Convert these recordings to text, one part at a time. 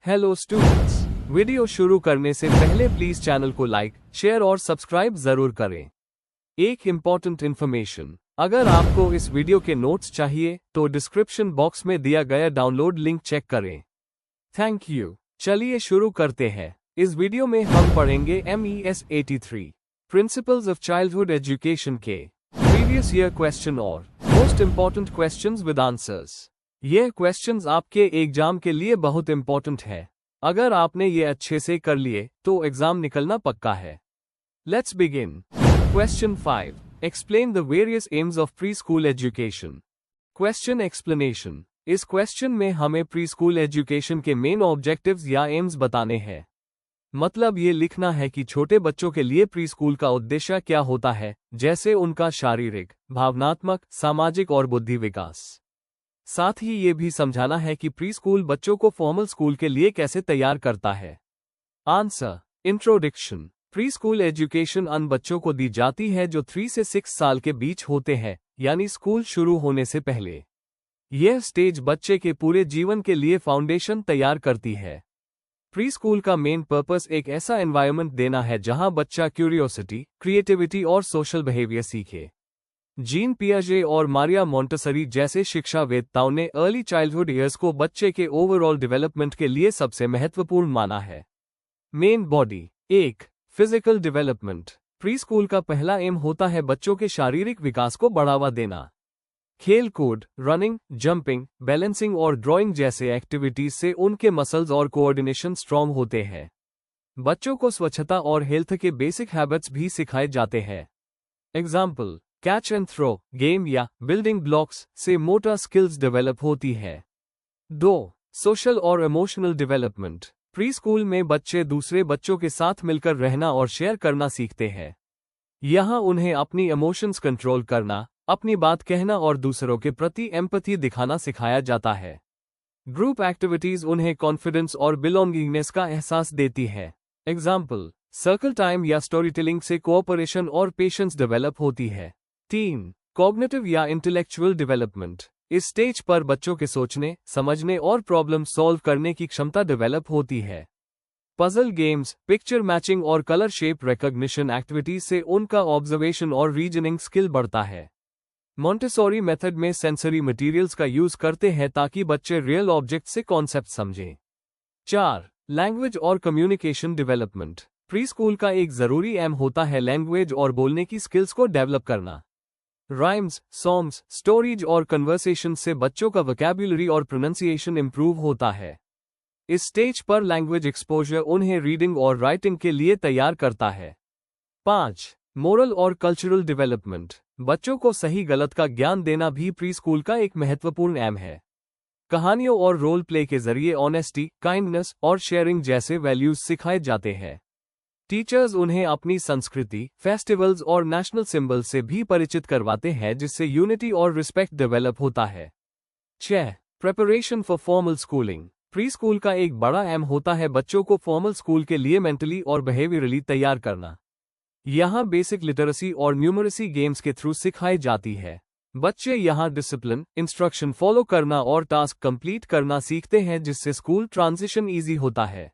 Hello students, video शुरू करने से पहले प्लीज चैनल को लाइक, शेयर और सब्सक्राइब जरूर करें। एक इम्पॉर्टेंट इन्फॉर्मेशन, अगर आपको इस वीडियो के नोट्स चाहिए तो डिस्क्रिप्शन बॉक्स में दिया गया डाउनलोड लिंक चेक करें। Thank you. चलिए शुरू करते हैं। इस वीडियो में हम पढ़ेंगे MES 83 principles of childhood education के प्रीवियस ईयर क्वेश्चन और most important questions with answers. ये क्वेश्चंस आपके एग्जाम के लिए बहुत इंपॉर्टेंट है। अगर आपने ये अच्छे से कर लिए तो एग्जाम निकलना पक्का है। Let's begin. Question 5, explain the various AIIMS of pre school education. Question explanation. इस क्वेश्चन में हमें प्री स्कूल एजुकेशन के मेन ऑब्जेक्टिव्स या एम्स बताने हैं। मतलब ये लिखना है कि छोटे बच्चों के लिए प्री स्कूल का उद्देश्य क्या होता है, जैसे उनका शारीरिक, भावनात्मक, सामाजिक और बुद्धि विकास। साथ ही ये भी समझाना है कि प्री स्कूल बच्चों को फॉर्मल स्कूल के लिए कैसे तैयार करता है। Answer. Introduction. Pre school education उन बच्चों को दी जाती है जो 3 से 6 साल के बीच होते हैं, यानी स्कूल शुरू होने से पहले। यह स्टेज बच्चे के पूरे जीवन के लिए फाउंडेशन तैयार करती है। प्री स्कूल का मेन पर्पस एक ऐसा एनवायरनमेंट देना है जहां बच्चा क्यूरियोसिटी, क्रिएटिविटी और सोशल बिहेवियर सीखे। जीन पियाजे और मारिया मोंटेसरी जैसे शिक्षावेत्ताओं ने अर्ली चाइल्डहुड ईयर्स को बच्चे के ओवरऑल डेवलपमेंट के लिए सबसे महत्वपूर्ण माना है। Main body. 1. Physical development. Pre school का पहला एम होता है बच्चों के शारीरिक विकास को बढ़ावा देना। खेल कूद, रनिंग, जंपिंग, बैलेंसिंग और ड्राइंग जैसे एक्टिविटीज से उनके मसल्स और कोऑर्डिनेशन स्ट्रॉन्ग होते हैं। बच्चों को स्वच्छता और हेल्थ के बेसिक हैबिट्स भी सिखाए जाते हैं। Example, catch and throw game या बिल्डिंग ब्लॉक्स से मोटर स्किल्स डेवलप होती है। 2. सोशल और इमोशनल डेवलपमेंट। प्री स्कूल में बच्चे दूसरे बच्चों के साथ मिलकर रहना और शेयर करना सीखते हैं। यहाँ उन्हें अपनी इमोशंस कंट्रोल करना, अपनी बात कहना और दूसरों के प्रति एम्पैथी दिखाना सिखाया जाता है। ग्रुप एक्टिविटीज उन्हें कॉन्फिडेंस और बिलोंगिंगनेस का एहसास देती है। एग्जाम्पल, सर्कल टाइम या स्टोरी टेलिंग से कोऑपरेशन और पेशेंस डेवलप होती है। 3. कॉग्निटिव या इंटेलेक्चुअल डेवलपमेंट। इस स्टेज पर बच्चों के सोचने, समझने और प्रॉब्लम सॉल्व करने की क्षमता डेवलप होती है। पजल गेम्स, पिक्चर मैचिंग और कलर शेप रिकॉग्निशन एक्टिविटीज से उनका ऑब्जर्वेशन और रीजनिंग स्किल बढ़ता है। मॉन्टेसोरी मेथड में सेंसरी मटेरियल्स का यूज करते हैं ताकि बच्चे रियल ऑब्जेक्ट से कॉन्सेप्ट समझें। 4. लैंग्वेज और कम्युनिकेशन डेवलपमेंट। प्री स्कूल का एक जरूरी एम होता है लैंग्वेज और बोलने की स्किल्स को डेवलप करना। राइम्स, सॉन्ग्स, स्टोरीज और कन्वर्सेशन से बच्चों का वोकैब्युलरी और प्रोनंसिएशन इंप्रूव होता है। इस स्टेज पर लैंग्वेज एक्सपोजर उन्हें रीडिंग और राइटिंग के लिए तैयार करता है। 5. मोरल और कल्चरल डेवलपमेंट। बच्चों को सही गलत का ज्ञान देना भी प्री स्कूल का एक महत्वपूर्ण एम है। कहानियों और रोल प्ले के जरिए ऑनेस्टी, काइंडनेस और शेयरिंग जैसे वैल्यूज सिखाए जाते हैं। टीचर्स उन्हें अपनी संस्कृति, फेस्टिवल्स और नेशनल सिंबल्स से भी परिचित करवाते हैं जिससे यूनिटी और रिस्पेक्ट डेवलप होता है। 6. Preparation for formal schooling. Pre school का एक बड़ा एम होता है बच्चों को फॉर्मल स्कूल के लिए मेंटली और बिहेवियरली तैयार करना। यहाँ बेसिक लिटरेसी और न्यूमरेसी गेम्स के थ्रू सिखाई जाती है। बच्चे यहाँ डिसिप्लिन, इंस्ट्रक्शन फॉलो करना और टास्क कंप्लीट करना सीखते हैं जिससे स्कूल ट्रांजिशन ईजी होता है।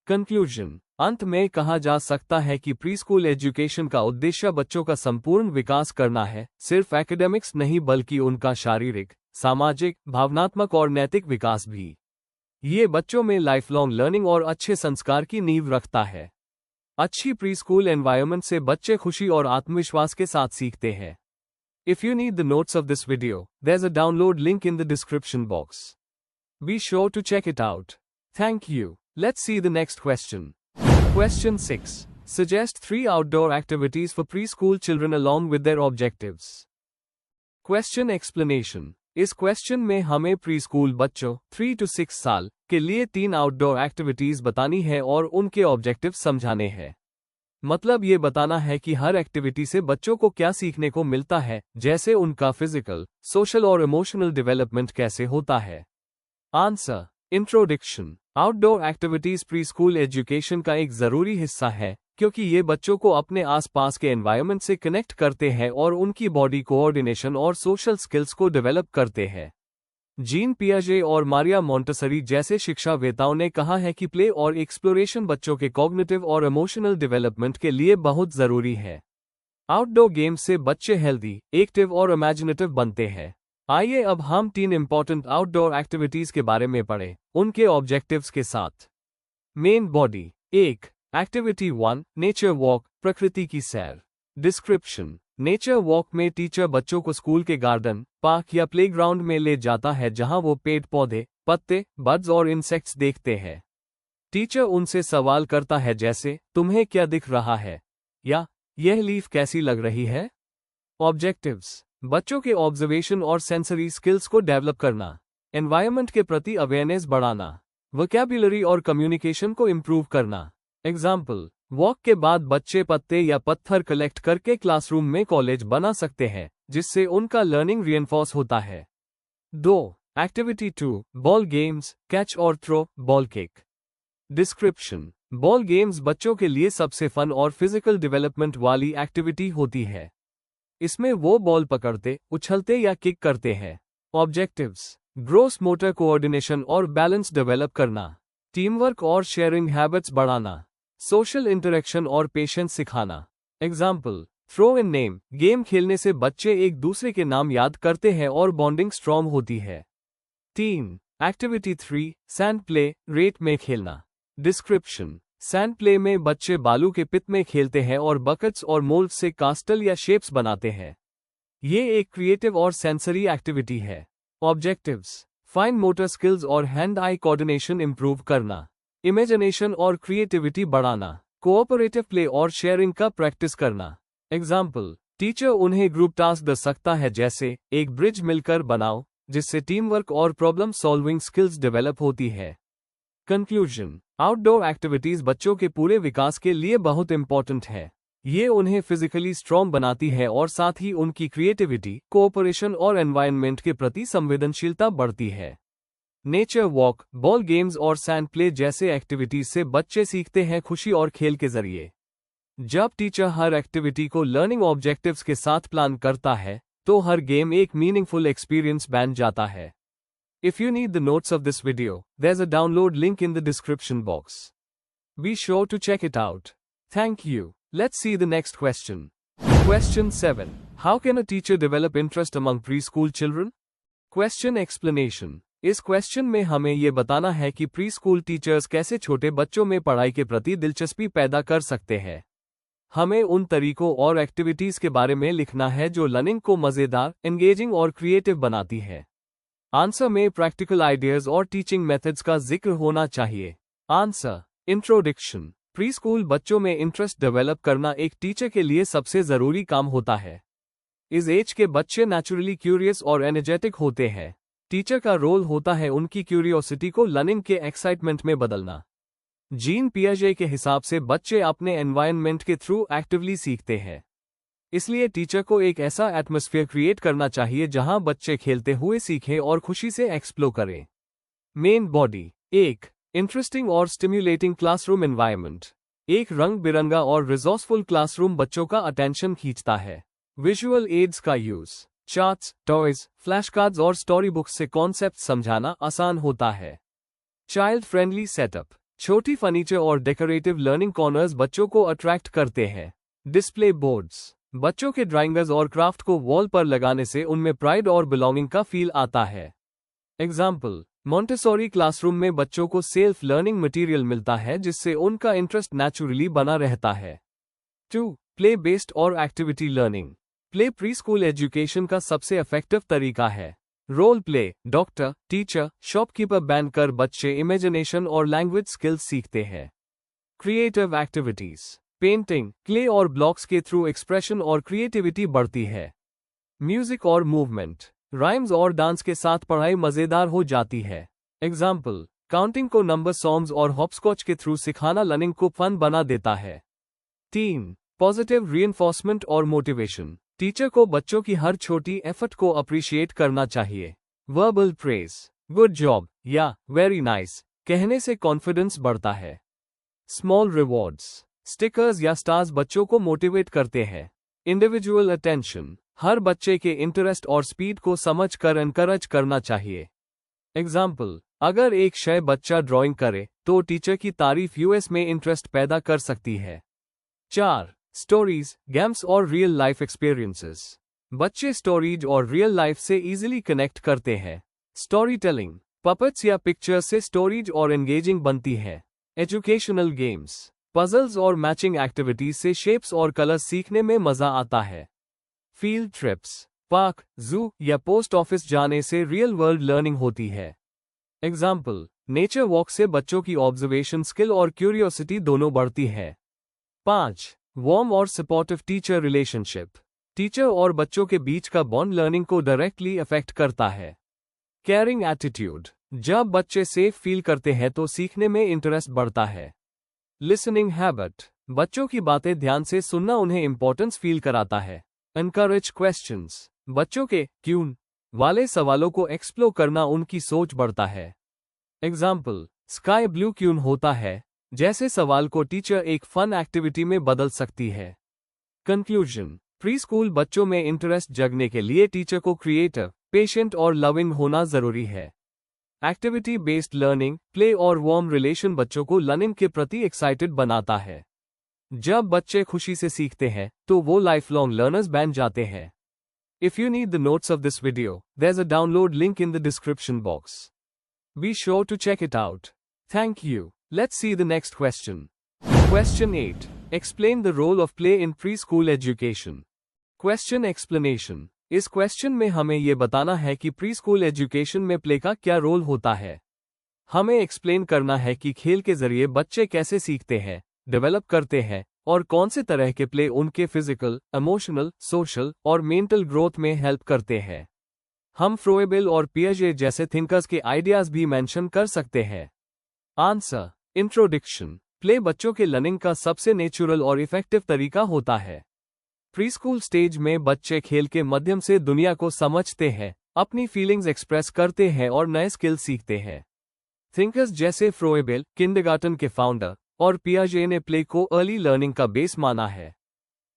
कंक्लूजन। अंत में कहा जा सकता है कि प्री स्कूल एजुकेशन का उद्देश्य बच्चों का संपूर्ण विकास करना है, सिर्फ एकेडमिक्स नहीं बल्कि उनका शारीरिक, सामाजिक, भावनात्मक और नैतिक विकास भी। ये बच्चों में लाइफ लॉन्ग लर्निंग और अच्छे संस्कार की नींव रखता है। अच्छी प्री स्कूल एनवायरनमेंट से बच्चे खुशी और आत्मविश्वास के साथ सीखते हैं। If you need the notes of this video, there's a download link in the description box. Be sure to check it out. Thank you. Let's see the next question. Question 6. Suggest 3 outdoor activities for preschool children along with their objectives. Question explanation. इस question में हमें pre school बच्चों 3 to 6 साल के लिए 3 outdoor activities बतानी है और उनके ऑब्जेक्टिव समझाने हैं। मतलब ये बताना है कि हर एक्टिविटी से बच्चों को क्या सीखने को मिलता है, जैसे उनका फिजिकल, सोशल और इमोशनल डेवलपमेंट कैसे होता है। Answer. Introduction. Outdoor activities pre school education का एक जरूरी हिस्सा है क्योंकि ये बच्चों को अपने आसपास के एनवायरनमेंट से कनेक्ट करते हैं और उनकी बॉडी कोऑर्डिनेशन और सोशल स्किल्स को डेवलप करते हैं। जीन पियाजे और मारिया मोंटेसरी जैसे शिक्षावेत्ताओं ने कहा है कि प्ले और एक्सप्लोरेशन बच्चों के कॉग्निटिव और इमोशनल डेवलपमेंट के लिए बहुत जरूरी है। आउटडोर गेम्स से बच्चे हेल्दी, एक्टिव और इमेजिनेटिव बनते हैं। आइए अब हम 3 इंपॉर्टेंट आउटडोर एक्टिविटीज के बारे में पढ़ें, उनके ऑब्जेक्टिव्स के साथ। Main body. 1. Activity 1, nature walk, प्रकृति की सैर। डिस्क्रिप्शन। नेचर वॉक में टीचर बच्चों को स्कूल के गार्डन, पार्क या प्लेग्राउंड में ले जाता है जहां वो पेड़ पौधे, पत्ते, बर्ड्स और इंसेक्ट्स देखते हैं। टीचर उनसे सवाल करता है जैसे, तुम्हें क्या दिख रहा है, या यह लीफ कैसी लग रही है। ऑब्जेक्टिव्स। बच्चों के ऑब्जर्वेशन और सेंसरी स्किल्स को डेवलप करना, एनवायरनमेंट के प्रति अवेयरनेस बढ़ाना, वोकैब्युलरी और कम्युनिकेशन को इम्प्रूव करना। एग्जाम्पल, वॉक के बाद बच्चे पत्ते या पत्थर कलेक्ट करके क्लासरूम में कॉलेज बना सकते हैं, जिससे उनका लर्निंग रिइंफोर्स होता है। 2. एक्टिविटी 2, बॉल गेम्स, कैच और throw, ball kick. Description. Ball games बच्चों के लिए सबसे फन और फिजिकल डेवलपमेंट वाली एक्टिविटी होती है। इसमें वो बॉल पकड़ते, उछलते या किक करते हैं। ऑब्जेक्टिव्स। ग्रोस मोटर कोऑर्डिनेशन और बैलेंस डेवलप करना, टीम वर्क और शेयरिंग हैबिट्स बढ़ाना, सोशल इंटरेक्शन और पेशेंस सिखाना। Example, throw in name, game खेलने से बच्चे एक दूसरे के नाम याद करते हैं और बॉन्डिंग स्ट्रॉन्ग होती है। 3. एक्टिविटी 3, सैंड प्ले, रेत में खेलना। डिस्क्रिप्शन। सैंड प्ले में बच्चे बालू के पिट में खेलते हैं और बकेट्स और मोल्ड्स से कास्टल या शेप्स बनाते हैं। ये एक क्रिएटिव और सेंसरी एक्टिविटी है। ऑब्जेक्टिव्स। फाइन मोटर स्किल्स और हैंड आई कोऑर्डिनेशन इंप्रूव करना, इमेजिनेशन और क्रिएटिविटी बढ़ाना, कोऑपरेटिव प्ले और शेयरिंग का प्रैक्टिस करना। एग्जाम्पल, टीचर उन्हें ग्रुप टास्क दे सकता है जैसे, एक ब्रिज मिलकर बनाओ, जिससे टीम वर्क और प्रॉब्लम सॉल्विंग स्किल्स डेवलप होती है। कंक्लूजन। आउटडोर एक्टिविटीज बच्चों के पूरे विकास के लिए बहुत इंपॉर्टेंट है। ये उन्हें फिजिकली स्ट्रॉन्ग बनाती है और साथ ही उनकी क्रिएटिविटी, कोऑपरेशन और एनवायरनमेंट के प्रति संवेदनशीलता बढ़ती है। नेचर वॉक, बॉल गेम्स और सैंड प्ले जैसे एक्टिविटीज से बच्चे सीखते हैं खुशी और खेल के जरिए। जब टीचर हर एक्टिविटी को लर्निंग ऑब्जेक्टिव्स के साथ प्लान करता है, तो हर गेम एक मीनिंगफुल एक्सपीरियंस बन जाता है। If you need the notes of this video, there's a download link in the description box. Be sure to check it out. Thank you. Let's see the next question. Question 7. How can a teacher develop interest among preschool children? Question explanation. इस question में हमें ये बताना है कि pre school teachers कैसे छोटे बच्चों में पढ़ाई के प्रति दिलचस्पी पैदा कर सकते हैं। हमें उन तरीकों और एक्टिविटीज के बारे में लिखना है जो लर्निंग को मजेदार, एंगेजिंग और क्रिएटिव बनाती है। आंसर में प्रैक्टिकल आइडियाज और टीचिंग मेथड्स का जिक्र होना चाहिए। आंसर। इंट्रोडक्शन। प्री स्कूल बच्चों में इंटरेस्ट डेवलप करना एक टीचर के लिए सबसे जरूरी काम होता है। इस एज के बच्चे नेचुरली क्यूरियस और एनर्जेटिक होते हैं। टीचर का रोल होता है उनकी क्यूरियोसिटी को लर्निंग के एक्साइटमेंट में बदलना। जीन पियाजे के हिसाब से बच्चे अपने एनवायरनमेंट के थ्रू एक्टिवली सीखते हैं। इसलिए टीचर को एक ऐसा एटमॉस्फेयर क्रिएट करना चाहिए जहां बच्चे खेलते हुए सीखें और खुशी से एक्सप्लोर करें। Main body. 1. इंटरेस्टिंग और स्टिम्युलेटिंग क्लासरूम एनवायरनमेंट। एक रंग बिरंगा और रिसोर्सफुल क्लासरूम बच्चों का अटेंशन खींचता है। विजुअल एड्स का use, charts, toys, flash cards और स्टोरी बुक्स से कॉन्सेप्ट समझाना आसान होता है। Child friendly setup. छोटी फर्नीचर और डेकोरेटिव लर्निंग कॉर्नर्स बच्चों को अट्रैक्ट करते हैं। Display boards. बच्चों के ड्राइंग्स और क्राफ्ट को वॉल पर लगाने से उनमें प्राइड और बिलोंगिंग का फील आता है। एग्जाम्पल, मॉन्टेसोरी क्लासरूम में बच्चों को सेल्फ लर्निंग मटेरियल मिलता है जिससे उनका इंटरेस्ट नेचुरली बना रहता है। 2. प्ले बेस्ड और activity learning. Play pre school education का सबसे इफेक्टिव तरीका है। Role play, doctor, teacher, shopkeeper बनकर बच्चे इमेजिनेशन और लैंग्वेज स्किल्स सीखते हैं। Creative activities. पेंटिंग, क्ले और ब्लॉक्स के थ्रू एक्सप्रेशन और क्रिएटिविटी बढ़ती है। म्यूजिक और मूवमेंट। राइम्स और डांस के साथ पढ़ाई मजेदार हो जाती है। एग्जाम्पल, काउंटिंग को नंबर सॉन्ग्स और हॉपस्कॉच के थ्रू सिखाना लर्निंग को फन बना देता है। 3. पॉजिटिव रीइंफोर्समेंट और मोटिवेशन। टीचर को बच्चों की हर छोटी एफर्ट को अप्रिशिएट करना चाहिए। वर्बल प्रेज, गुड जॉब या वेरी नाइस कहने से कॉन्फिडेंस बढ़ता है। स्मॉल रिवॉर्ड्स, स्टिकर्स या स्टार्स बच्चों को मोटिवेट करते हैं। इंडिविजुअल अटेंशन, हर बच्चे के इंटरेस्ट और स्पीड को समझकर एनकरेज करना चाहिए। एग्जाम्पल, अगर एक शय बच्चा ड्राइंग करे तो टीचर की तारीफ यूएस में इंटरेस्ट पैदा कर सकती है। 4. स्टोरीज, गेम्स और रियल लाइफ एक्सपीरियंसेस। बच्चे स्टोरीज और रियल लाइफ से इजीली कनेक्ट करते हैं। स्टोरी टेलिंग, पपेट्स या पिक्चर्स से स्टोरीज और एंगेजिंग बनती है। एजुकेशनल गेम्स, पजल्स और मैचिंग एक्टिविटीज से शेप्स और कलर्स सीखने में मजा आता है। फील्ड ट्रिप्स, पार्क, जू या पोस्ट ऑफिस जाने से रियल वर्ल्ड लर्निंग होती है। एग्जाम्पल, नेचर वॉक से बच्चों की ऑब्जर्वेशन स्किल और क्यूरियोसिटी दोनों बढ़ती है। 5. वार्म और सपोर्टिव टीचर रिलेशनशिप। टीचर और बच्चों के बीच का बॉन्ड लर्निंग को डायरेक्टली अफेक्ट करता है। केयरिंग एटीट्यूड, जब बच्चे सेफ फील करते हैं तो सीखने में इंटरेस्ट बढ़ता है। लिसनिंग हैबिट, बच्चों की बातें ध्यान से सुनना उन्हें इंपॉर्टेंस फील कराता है। एनकरेज क्वेश्चंस, बच्चों के क्यों वाले सवालों को एक्सप्लोर करना उनकी सोच बढ़ता है। एग्जाम्पल, स्काई ब्लू क्यों होता है जैसे सवाल को टीचर एक फन एक्टिविटी में बदल सकती है। कंक्लूजन, प्री स्कूल बच्चों में इंटरेस्ट जगने के लिए टीचर को क्रिएटिव, पेशेंट और लविंग होना जरूरी है। एक्टिविटी बेस्ड लर्निंग, प्ले और वार्म रिलेशन बच्चों को लर्निंग के प्रति एक्साइटेड बनाता है। जब बच्चे खुशी से सीखते हैं तो वो लाइफ लॉन्ग लर्नर्स बन जाते हैं। If you need the notes of this video, there's a download link in the description box. Be sure to check it out. Thank you. Let's see the next question. Question 8. Explain the role of play in preschool education. Question explanation. इस question में हमें ये बताना है कि pre school education में play का क्या रोल होता है। हमें एक्सप्लेन करना है कि खेल के जरिए बच्चे कैसे सीखते हैं, डेवलप करते हैं और कौन से तरह के प्ले उनके फिजिकल, इमोशनल, सोशल और मेंटल ग्रोथ में हेल्प करते हैं। हम फ्रोएबल और पियाजे जैसे थिंकर्स के आइडियाज भी मेंशन कर सकते हैं। Answer, introduction. प्ले बच्चों के लर्निंग का सबसे नेचुरल और इफेक्टिव तरीका होता है। प्री स्कूल स्टेज में बच्चे खेल के माध्यम से दुनिया को समझते हैं, अपनी फीलिंग्स एक्सप्रेस करते हैं और नए स्किल सीखते हैं। थिंकर्स जैसे फ्रोएबल, किंडरगार्टन के फाउंडर, और पियाजे ने प्ले को अर्ली लर्निंग का बेस माना है।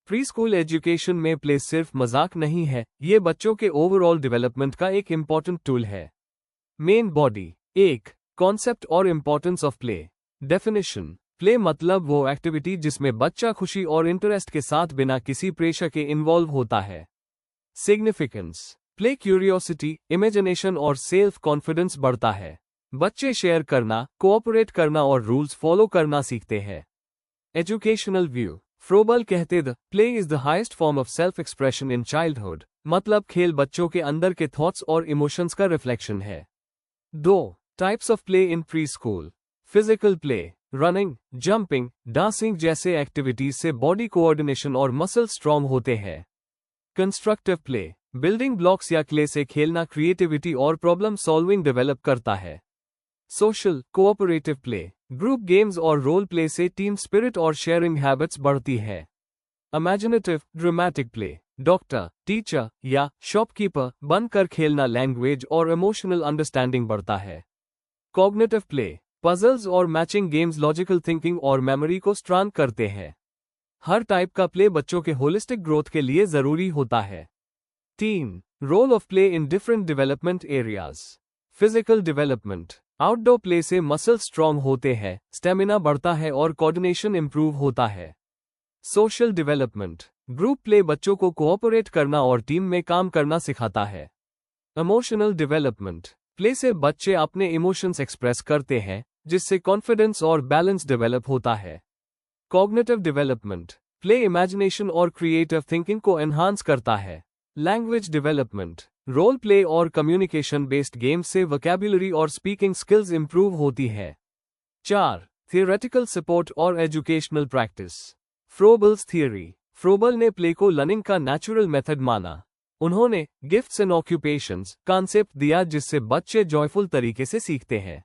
प्री स्कूल एजुकेशन में प्ले सिर्फ मजाक नहीं है, ये बच्चों के ओवरऑल डेवलपमेंट का एक इम्पॉर्टेंट टूल है। Main body. 1. कॉन्सेप्ट और importance of play. Definition, play मतलब वो एक्टिविटी जिसमें बच्चा खुशी और इंटरेस्ट के साथ बिना किसी प्रेशर के इन्वॉल्व होता है। सिग्निफिकेंस, प्ले क्यूरियोसिटी, इमेजिनेशन और सेल्फ कॉन्फिडेंस बढ़ता है। बच्चे शेयर करना, कोऑपरेट करना और रूल्स फॉलो करना सीखते हैं। एजुकेशनल व्यू, फ्रोबल कहते the play is the highest form of self expression in childhood, मतलब खेल बच्चों के अंदर के थॉट्स और इमोशंस का रिफ्लेक्शन है। 2. Types of play in pre school. Physical play, running, jumping, dancing जैसे एक्टिविटीज से बॉडी कोऑर्डिनेशन और मसल स्ट्रॉन्ग होते हैं। कंस्ट्रक्टिव प्ले, बिल्डिंग ब्लॉक्स या क्ले से खेलना क्रिएटिविटी और प्रॉब्लम सॉल्विंग डेवलप करता है। Social, cooperative play, group games और रोल प्ले से टीम स्पिरिट और शेयरिंग हैबिट्स बढ़ती है। Imaginative, dramatic play, doctor, teacher या शॉपकीपर बनकर खेलना लैंग्वेज और इमोशनल अंडरस्टैंडिंग बढ़ता है। कॉग्निटिव प्ले, पजल्स और मैचिंग गेम्स लॉजिकल थिंकिंग और मेमोरी को स्ट्रॉन्ग करते हैं। हर टाइप का प्ले बच्चों के होलिस्टिक ग्रोथ के लिए जरूरी होता है। 3. Role of play in different development areas. Physical development, outdoor play से मसल स्ट्रॉन्ग होते हैं, स्टेमिना बढ़ता है और कोऑर्डिनेशन इंप्रूव होता है। सोशल डेवलपमेंट, ग्रुप प्ले बच्चों को कोऑपरेट करना और टीम में काम करना सिखाता है। इमोशनल डेवलपमेंट, प्ले से बच्चे अपने इमोशंस एक्सप्रेस करते हैं, जिससे कॉन्फिडेंस और बैलेंस डेवलप होता है। कॉग्निटिव डेवलपमेंट, प्ले इमेजिनेशन और क्रिएटिव थिंकिंग को एनहांस करता है। लैंग्वेज डेवलपमेंट, रोल प्ले और कम्युनिकेशन बेस्ड गेम्स से वोकैब्युलरी और स्पीकिंग स्किल्स इंप्रूव होती है। 4. थियोरेटिकल सपोर्ट और एजुकेशनल प्रैक्टिस। फ्रोबल्स थियरी, फ्रोबल ने प्ले को लर्निंग का नेचुरल मेथड माना। उन्होंने गिफ्ट्स एंड ऑक्यूपेशंस कॉन्सेप्ट दिया जिससे बच्चे जॉयफुल तरीके से सीखते हैं।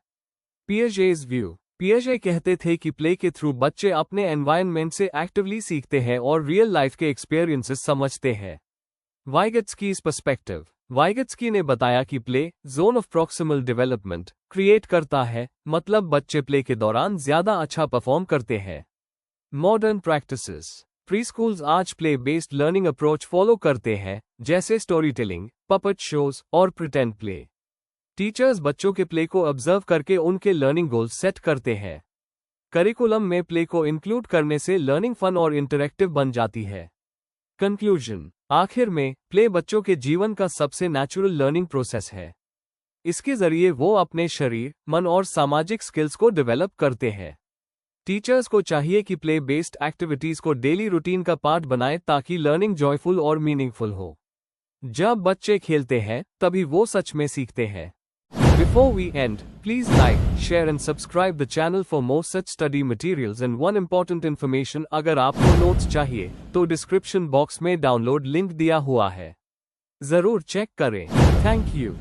पियाजे's व्यू, पियाजे कहते थे कि प्ले के थ्रू बच्चे अपने एनवायरनमेंट से एक्टिवली सीखते हैं और रियल लाइफ के एक्सपीरियंसेस समझते हैं। वाइगत्स्की's पर्सपेक्टिव, वाइगत्स्की ने बताया कि play zone of proximal development create करता है, मतलब बच्चे प्ले के दौरान ज्यादा अच्छा परफॉर्म करते हैं। मॉडर्न प्रैक्टिसेस, प्री स्कूल्स आज play based learning approach follow करते हैं, जैसे स्टोरी टेलिंग, पपेट शोज और प्रिटेंड प्ले। टीचर्स बच्चों के प्ले को ऑब्जर्व करके उनके लर्निंग गोल्स सेट करते हैं। करिकुलम में प्ले को इंक्लूड करने से लर्निंग फन और इंटरैक्टिव बन जाती है। कंक्लूजन, आखिर में प्ले बच्चों के जीवन का सबसे नेचुरल लर्निंग प्रोसेस है। इसके जरिए वो अपने शरीर, मन और सामाजिक स्किल्स को डेवलप करते हैं। टीचर्स को चाहिए कि प्ले बेस्ड एक्टिविटीज को डेली रूटीन का पार्ट बनाएं ताकि लर्निंग जॉयफुल और मीनिंगफुल हो। जब बच्चे खेलते हैं तभी वो सच में सीखते हैं। Before we end, please like, share and subscribe the channel for more such study materials and one important information, अगर आपको नोट्स चाहिए तो डिस्क्रिप्शन बॉक्स में डाउनलोड लिंक दिया हुआ है, जरूर चेक करें। Thank you.